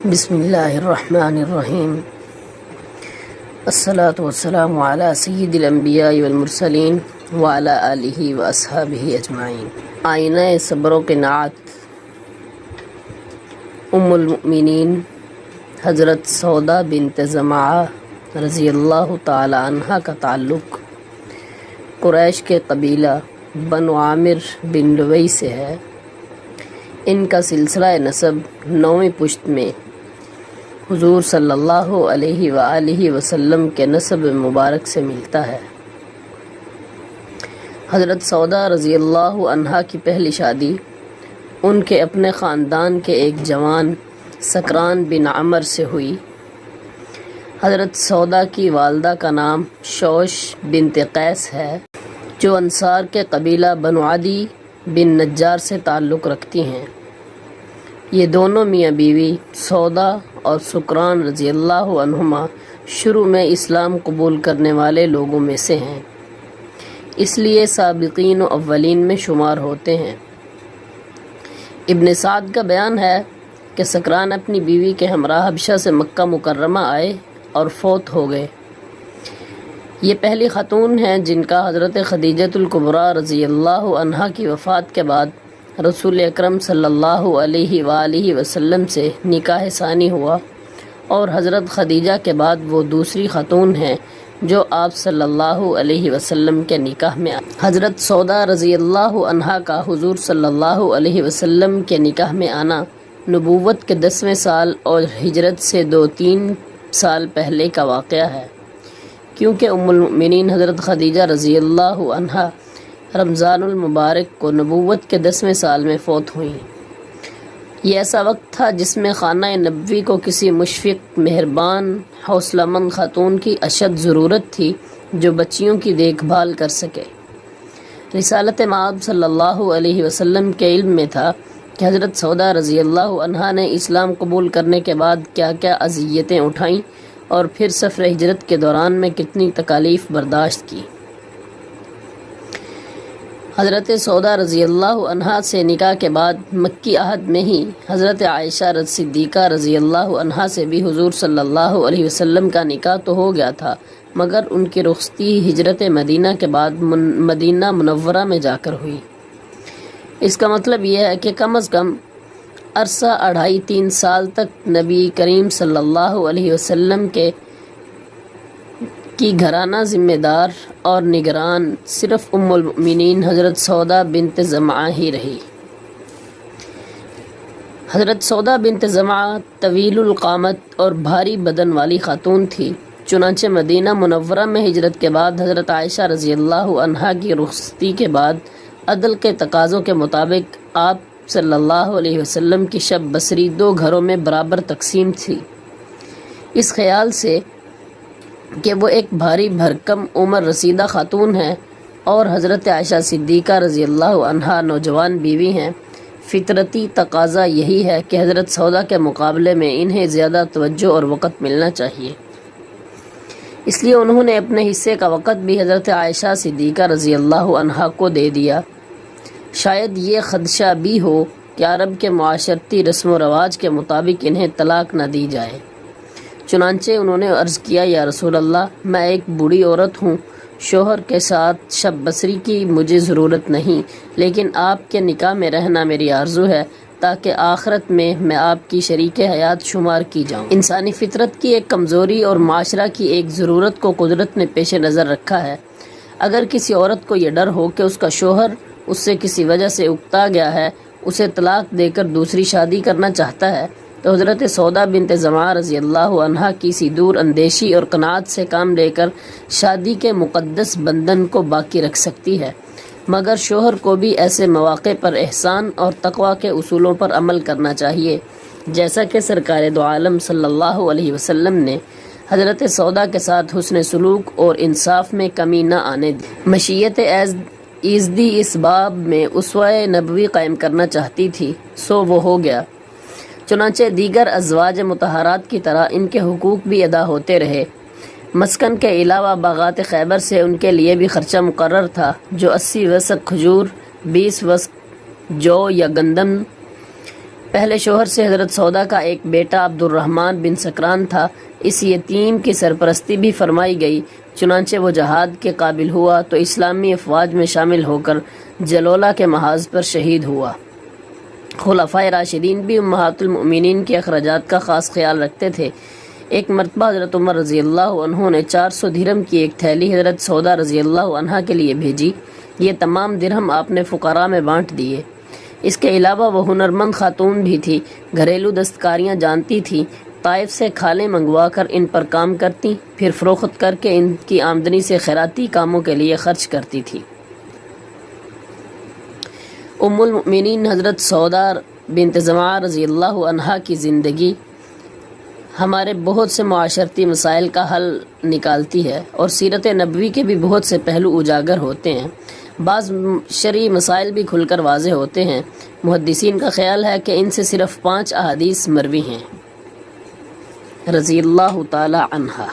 بسم اللہ الرحمن الرحیم الصلاۃ والسلام علی سید الانبیاء والمرسلین وعلی آلہ واصحابہ اجمعین۔ آئینہ صبر و قناعت ام المؤمنین حضرت سودا بنت زمعہ رضی اللہ تعالی عنہ کا تعلق قریش کے قبیلہ بنو عامر بن لوی سے ہے۔ ان کا سلسلہ نسب 9ویں پشت میں حضور صلی اللہ علیہ وآلہ وسلم کے نسب مبارک سے ملتا ہے۔ حضرت سودا رضی اللہ عنہا کی پہلی شادی ان کے اپنے خاندان کے ایک جوان سکران بن عمر سے ہوئی۔ حضرت سودا کی والدہ کا نام شوش بنت قیس ہے، جو انصار کے قبیلہ بنو عدی بن نجار سے تعلق رکھتی ہیں۔ یہ دونوں میاں بیوی سودا اور سکران رضی اللہ عنہما شروع میں اسلام قبول کرنے والے لوگوں میں سے ہیں، اس لیے سابقین و اولین میں شمار ہوتے ہیں۔ ابن سعد کا بیان ہے کہ سکران اپنی بیوی کے ہمراہ حبشہ سے مکہ مکرمہ آئے اور فوت ہو گئے۔ یہ پہلی خاتون ہیں جن کا حضرت خدیجۃ الکبریٰ رضی اللہ عنہا کی وفات کے بعد رسول اکرم صلی اللہ علیہ وآلہ وسلم سے نکاح ثانی ہوا، اور حضرت خدیجہ کے بعد وہ دوسری خاتون ہیں جو آپ صلی اللہ علیہ وسلم کے نکاح میں آئی۔ حضرت سودا رضی اللہ عنہا کا حضور صلی اللہ علیہ وسلم کے نکاح میں آنا نبوت کے 10ویں سال اور ہجرت سے 2-3 سال پہلے کا واقعہ ہے، کیونکہ ام المؤمنین حضرت خدیجہ رضی اللہ عنہا رمضان المبارک کو نبوت کے 10ویں سال میں فوت ہوئیں۔ یہ ایسا وقت تھا جس میں خانہ نبوی کو کسی مشفق، مہربان، حوصلہ مند خاتون کی اشد ضرورت تھی جو بچیوں کی دیکھ بھال کر سکے۔ رسالت مآب صلی اللہ علیہ وسلم کے علم میں تھا کہ حضرت سودا رضی اللہ عنہا نے اسلام قبول کرنے کے بعد کیا کیا اذیتیں اٹھائیں اور پھر سفر ہجرت کے دوران میں کتنی تکالیف برداشت کی۔ حضرت سودا رضی اللہ عنہا سے نکاح کے بعد مکی عہد میں ہی حضرت عائشہ صدیقہ رضی اللہ عنہا سے بھی حضور صلی اللہ علیہ وسلم کا نکاح تو ہو گیا تھا، مگر ان کی رخصتی ہجرت مدینہ کے بعد مدینہ منورہ میں جا کر ہوئی۔ اس کا مطلب یہ ہے کہ کم از کم عرصہ 2.5-3 سال تک نبی کریم صلی اللہ علیہ وسلم کی گھرانہ ذمہ دار اور نگران صرف ام المؤمنین حضرت سودا بنت زمعہ ہی رہی۔ حضرت سودا بنت زمعہ طویل القامت اور بھاری بدن والی خاتون تھی، چنانچہ مدینہ منورہ میں ہجرت کے بعد حضرت عائشہ رضی اللہ عنہا کی رخصتی کے بعد عدل کے تقاضوں کے مطابق آپ صلی اللہ علیہ وسلم کی شب بسری 2 گھروں میں برابر تقسیم تھی۔ اس خیال سے کہ وہ ایک بھاری بھرکم عمر رسیدہ خاتون ہیں اور حضرت عائشہ صدیقہ رضی اللہ عنہا نوجوان بیوی ہیں، فطرتی تقاضا یہی ہے کہ حضرت سودا کے مقابلے میں انہیں زیادہ توجہ اور وقت ملنا چاہیے۔ اس لیے انہوں نے اپنے حصے کا وقت بھی حضرت عائشہ صدیقہ رضی اللہ عنہا کو دے دیا۔ شاید یہ خدشہ بھی ہو کہ عرب کے معاشرتی رسم و رواج کے مطابق انہیں طلاق نہ دی جائے۔ چنانچہ انہوں نے عرض کیا، یا رسول اللہ، میں ایک بوڑھی عورت ہوں، شوہر کے ساتھ شب بسری کی مجھے ضرورت نہیں، لیکن آپ کے نکاح میں رہنا میری آرزو ہے تاکہ آخرت میں آپ کی شریک حیات شمار کی جاؤں۔ انسانی فطرت کی ایک کمزوری اور معاشرہ کی ایک ضرورت کو قدرت نے پیش نظر رکھا ہے۔ اگر کسی عورت کو یہ ڈر ہو کہ اس کا شوہر اس سے کسی وجہ سے اکتا گیا ہے، اسے طلاق دے کر دوسری شادی کرنا چاہتا ہے، تو حضرت سودا بنت زمعہ رضی اللہ عنہا کی سی دور اندیشی اور قناعت سے کام لے کر شادی کے مقدس بندھن کو باقی رکھ سکتی ہے، مگر شوہر کو بھی ایسے مواقع پر احسان اور تقوی کے اصولوں پر عمل کرنا چاہیے، جیسا کہ سرکار دو عالم صلی اللہ علیہ وسلم نے حضرت سودا کے ساتھ حسن سلوک اور انصاف میں کمی نہ آنے دی۔ مشیت ایزدی اس باب میں اسوہ نبوی قائم کرنا چاہتی تھی، سو وہ ہو گیا۔ چنانچہ دیگر ازواج مطہرات کی طرح ان کے حقوق بھی ادا ہوتے رہے۔ مسکن کے علاوہ باغات خیبر سے ان کے لیے بھی خرچہ مقرر تھا، جو 80 وسق کھجور، 20 وسق جو یا گندم، پہلے شوہر سے حضرت سودا کا ایک بیٹا عبد الرحمن بن سکران تھا، اس یتیم کی سرپرستی بھی فرمائی گئی، چنانچہ وہ جہاد کے قابل ہوا تو اسلامی افواج میں شامل ہو کر جلولہ کے محاذ پر شہید ہوا۔ خلفائے راشدین بھی امہات المؤمنین کے اخراجات کا خاص خیال رکھتے تھے۔ ایک مرتبہ حضرت عمر رضی اللہ عنہ نے 400 درہم کی ایک تھیلی حضرت سودا رضی اللہ عنہا کے لیے بھیجی، یہ تمام درہم آپ نے فقراء میں بانٹ دیے۔ اس کے علاوہ وہ ہنرمند خاتون بھی تھی، گھریلو دستکاریاں جانتی تھی، طائف سے کھالیں منگوا کر ان پر کام کرتی، پھر فروخت کر کے ان کی آمدنی سے خیراتی کاموں کے لیے خرچ کرتی تھی۔ ام المؤمنین حضرت سودا بنت زمعہ رضی اللہ عنہا کی زندگی ہمارے بہت سے معاشرتی مسائل کا حل نکالتی ہے اور سیرت نبوی کے بھی بہت سے پہلو اجاگر ہوتے ہیں، بعض شرعی مسائل بھی کھل کر واضح ہوتے ہیں۔ محدثین کا خیال ہے کہ ان سے صرف 5 احادیث مروی ہیں۔ رضی اللہ تعالی عنہا۔